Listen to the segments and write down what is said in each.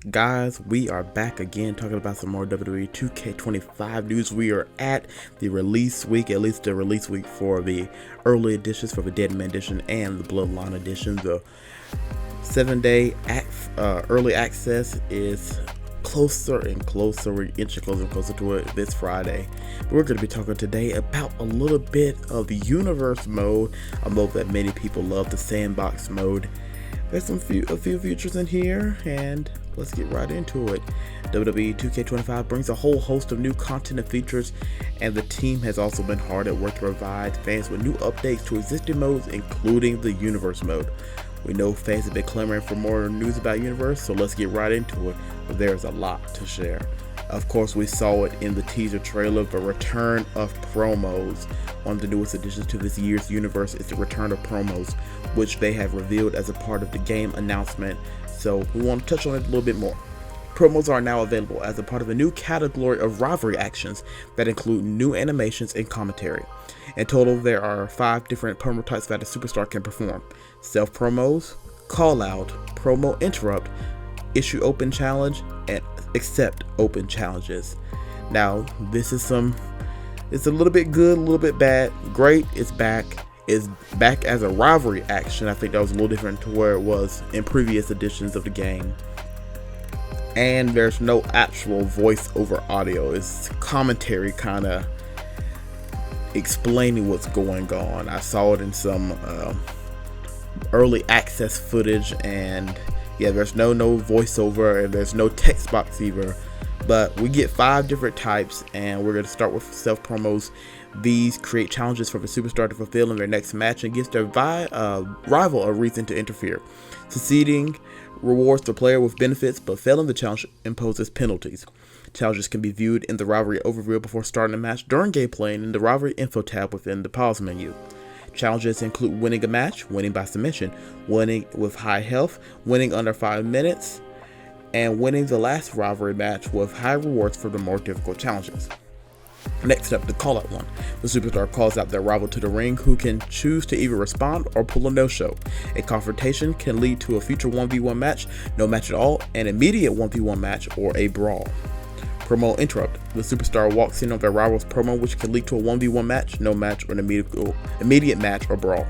Guys, we are back again talking about some more WWE 2K25 news. We are at the release week, at least the release week for the early editions, for the Deadman edition and the Bloodline edition. The 7-day early access is closer and closer. We're inching closer and closer to it this Friday. We're going to be talking today about a little bit of the universe mode, a mode that many people love, the sandbox mode. There's a few features in here, and let's get right into it. WWE 2K25 brings a whole host of new content and features, and the team has also been hard at work to provide fans with new updates to existing modes, including the Universe mode. We know fans have been clamoring for more news about Universe, so let's get right into it, but there's a lot to share. Of course, we saw it in the teaser trailer, the return of promos. One of the newest additions to this year's Universe is the return of promos, which they have revealed as a part of the game announcement, so we want to touch on it a little bit more. Promos are now available as a part of a new category of rivalry actions that include new animations and commentary. In total, there are 5 different promo types that a superstar can perform: self-promos, call-out, promo interrupt, issue open challenge, and accept open challenges. Now, this is it's a little bit good, a little bit bad. Great, it's back. It's back as a rivalry action. I think that was a little different to where it was in previous editions of the game. And there's no actual voice-over audio. It's commentary kind of explaining what's going on. I saw it in some early access footage, and yeah, there's no voiceover, and there's no text box either. But we get 5 different types, and we're going to start with self-promos. These create challenges for the superstar to fulfill in their next match and gives their rival a reason to interfere. Succeeding rewards the player with benefits, but failing the challenge imposes penalties. Challenges can be viewed in the rivalry overview before starting a match, during gameplay, and in the rivalry info tab within the pause menu. Challenges include winning a match, winning by submission, winning with high health, winning under 5 minutes, and winning the last rivalry match with high rewards for the more difficult challenges. Next up, the call-out one. The superstar calls out their rival to the ring, who can choose to either respond or pull a no-show. A confrontation can lead to a future 1v1 match, no match at all, an immediate 1v1 match, or a brawl. Promo interrupt. The superstar walks in on their rival's promo, which can lead to a 1v1 match, no match, or an immediate match or brawl.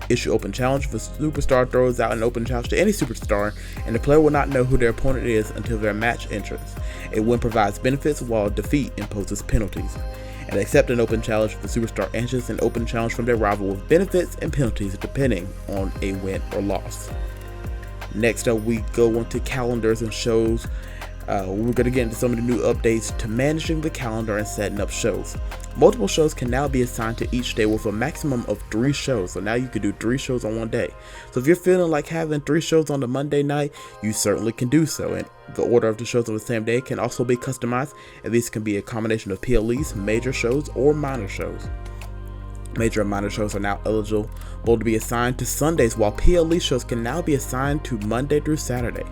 Issue open challenge. The superstar throws out an open challenge to any superstar, and the player will not know who their opponent is until their match entrance. A win provides benefits, while defeat imposes penalties. And accept an open challenge. The superstar answers an open challenge from their rival with benefits and penalties depending on a win or loss. Next up, we go into calendars and shows. We're going to get into some of the new updates to managing the calendar and setting up shows. Multiple shows can now be assigned to each day with a maximum of 3 shows. So now you can do 3 shows on one day. So if you're feeling like having 3 shows on the Monday night, you certainly can do so. And the order of the shows on the same day can also be customized, and these can be a combination of PLEs, major shows, or minor shows. Major and minor shows are now eligible to be assigned to Sundays, while PLE shows can now be assigned to Monday through Saturday.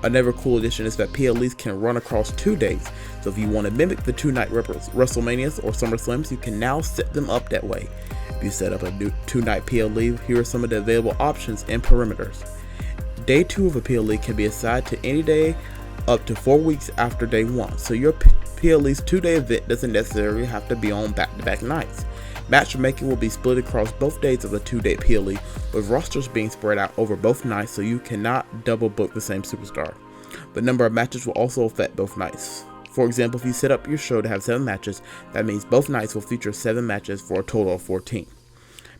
Another cool addition is that PLEs can run across 2 days, so if you want to mimic the 2-night Wrestlemanias or Summerslams, you can now set them up that way. If you set up a new 2-night PLE, here are some of the available options and parameters. Day 2 of a PLE can be assigned to any day up to 4 weeks after day 1, so your PLE's 2-day event doesn't necessarily have to be on back-to-back nights. Matchmaking will be split across both days of the 2-day PLE, with rosters being spread out over both nights, so you cannot double book the same superstar. The number of matches will also affect both nights. For example, if you set up your show to have 7 matches, that means both nights will feature 7 matches for a total of 14.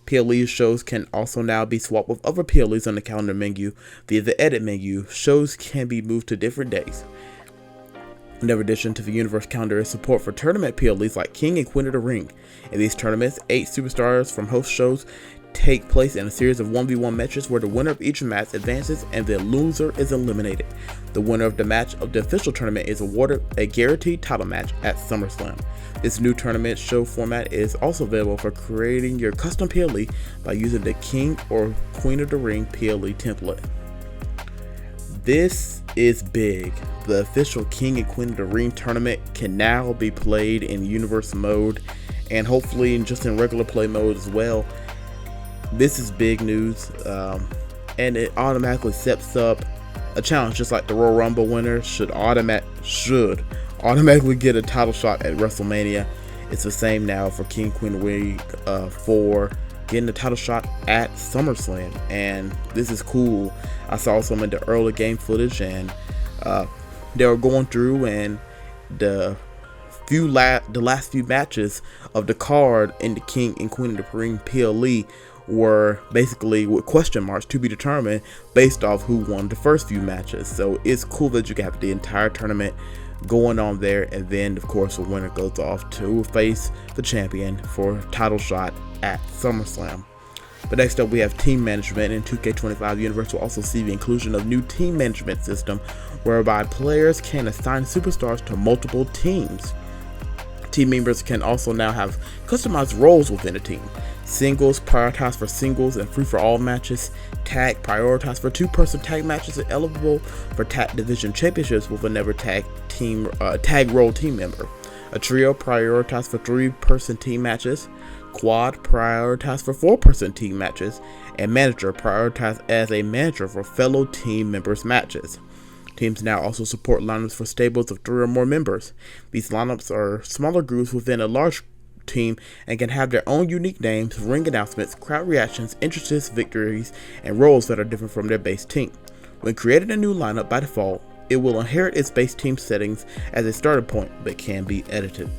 PLE shows can also now be swapped with other PLEs on the calendar menu. Via the edit menu, shows can be moved to different days. Another addition to the Universe calendar is support for tournament PLEs like King and Queen of the Ring. In these tournaments, 8 superstars from host shows take place in a series of 1v1 matches where the winner of each match advances and the loser is eliminated. The winner of the match of the official tournament is awarded a guaranteed title match at Summerslam. This new tournament show format is also available for creating your custom PLE by using the King or Queen of the Ring PLE template. This is big. The official King and Queen of the Ring tournament can now be played in Universe mode, and hopefully just in regular play mode as well. This is big news, and it automatically sets up a challenge, just like the Royal Rumble winner should automatically get a title shot at WrestleMania. It's the same now for King Queen Week for getting the title shot at Summerslam, and this is cool. I saw some of the early game footage, and they were going through, and the last few matches of the card in the King and Queen of the Ring PLE were basically with question marks to be determined based off who won the first few matches. So it's cool that you can have the entire tournament going on there, and then of course the winner goes off to face the champion for title shot at SummerSlam. But next up, we have team management. In 2K25, Universe will also see the inclusion of new team management system whereby players can assign superstars to multiple teams. Team members can also now have customized roles within a team. Singles prioritized for singles and free-for-all matches. Tag prioritized for 2-person tag matches and eligible for tag division championships with another tag role team member. A trio prioritized for 3-person team matches. Quad prioritized for 4-person team matches. And manager prioritized as a manager for fellow team members' matches. Teams now also support lineups for stables of 3 or more members. These lineups are smaller groups within a large team and can have their own unique names, ring announcements, crowd reactions, entrances, victories, and roles that are different from their base team. When creating a new lineup by default, it will inherit its base team settings as a starting point, but can be edited.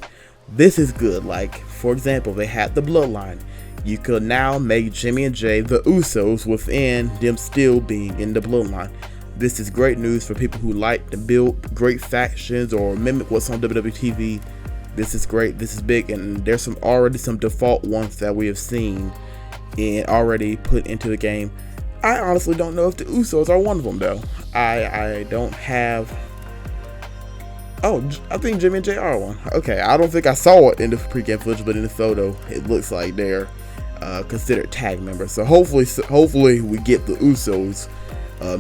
This is good. Like, for example, they had the Bloodline. You could now make Jimmy and Jay the Usos within them still being in the Bloodline. This is great news for people who like to build great factions or mimic what's on WWE TV. This is great. This is big, and there's already some default ones that we have seen and already put into the game. I honestly don't know if the Usos are one of them though. I don't have. Oh, I think Jimmy and Jay are one. Okay, I don't think I saw it in the pregame footage, but in the photo, it looks like they're considered tag members. So hopefully we get the Usos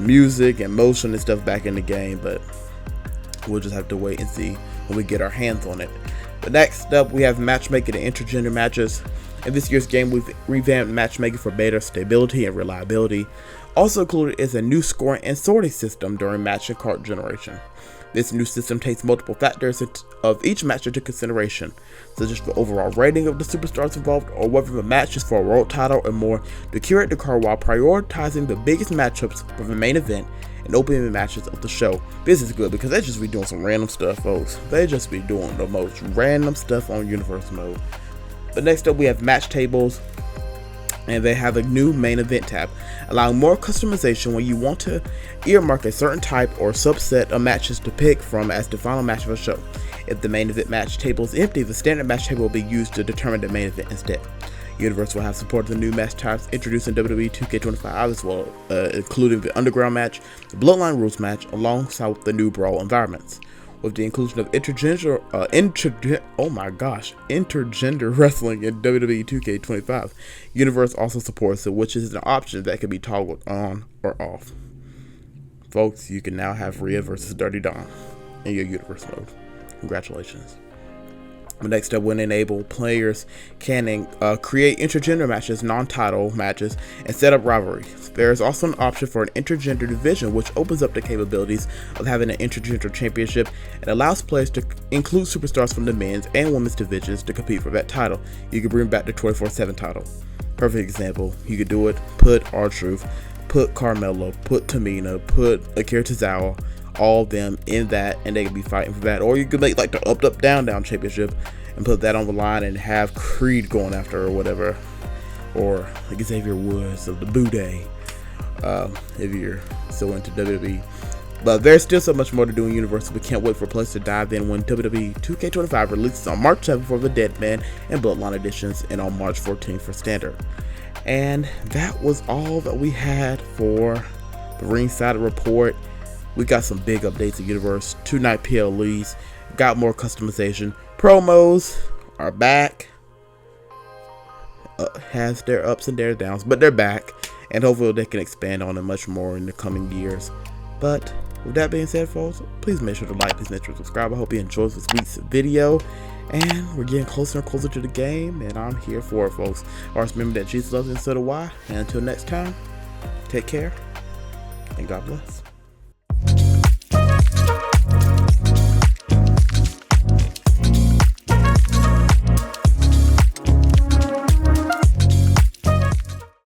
music and motion and stuff back in the game, but we'll just have to wait and see when we get our hands on it. But next up, we have matchmaking and intergender matches. In this year's game, we've revamped matchmaking for better stability and reliability. Also included is a new scoring and sorting system during match and card generation. This new system takes multiple factors of each match into consideration, such as the overall rating of the superstars involved or whether the match is for a world title and more, to curate the card while prioritizing the biggest matchups for the main event and opening matches of the show. This is good because they just be doing some random stuff, folks. They just be doing the most random stuff on Universe mode. But next up, we have match tables, and they have a new main event tab, allowing more customization when you want to earmark a certain type or subset of matches to pick from as the final match of a show. If the main event match table is empty, the standard match table will be used to determine the main event instead. Universe will have support for the new match types introduced in WWE 2K25 as well, including the Underground match, the Bloodline Rules match, alongside with the new Brawl environments. With the inclusion of intergender wrestling in WWE 2K25, Universe also supports it, which is an option that can be toggled on or off. Folks, you can now have Rhea versus Dirty Dom in your Universe mode. Congratulations. Next up, when enabled, players can create intergender matches, non-title matches, and set up rivalries. There is also an option for an intergender division, which opens up the capabilities of having an intergender championship and allows players to include superstars from the men's and women's divisions to compete for that title. You can bring back the 24/7 title. Perfect example. You could do it, put R-Truth, put Carmelo, put Tamina, put Akira Tozawa, all of them in that, and they can be fighting for that. Or you could make like the up down championship and put that on the line and have Creed going after or whatever, or like Xavier Woods of the Boudet, if you're so into WWE. But there's still so much more to do in Universal. We can't wait for PLES to dive in when WWE 2K25 releases on March 7th for the Deadman and Bloodline editions, and on March 14th for Standard. And that was all that we had for the Ringside Report. We got some big updates in Universe, 2-night PLEs, got more customization. Promos are back. Has their ups and their downs, but they're back, and hopefully they can expand on it much more in the coming years. But with that being said, folks, please make sure to like, please make sure to subscribe. I hope you enjoyed this week's video, and we're getting closer and closer to the game, and I'm here for it, folks. Always remember that Jesus loves you and so do I, and until next time, take care, and God bless.